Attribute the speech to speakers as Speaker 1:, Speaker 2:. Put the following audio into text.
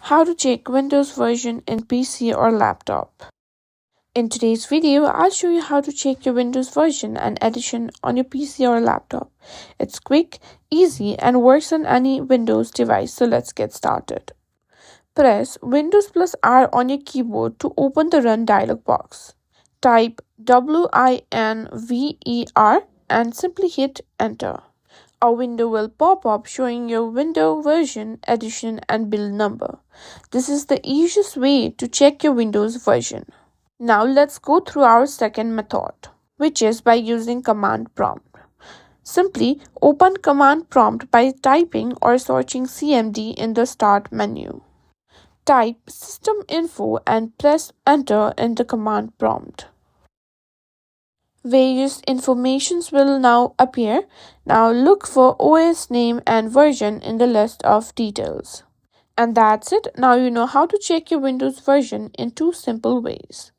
Speaker 1: How to check Windows version in PC or laptop. In today's video, I'll show you how to check your Windows version and edition on your PC or laptop. It's quick, easy, and works on any Windows device, so let's get started. Press Windows plus R on your keyboard to open the Run dialog box. Type WINVER and simply hit Enter. A window will pop up showing your window version, edition, and build number. This is the easiest way to check your Windows version. Now let's go through our second method, which is by using command prompt. Simply open command prompt by typing or searching CMD in the start menu. Type system info and press enter in the command prompt. Various informations will now appear. Now look for OS name and version in the list of details. And that's it. Now you know how to check your Windows version in 2 simple ways.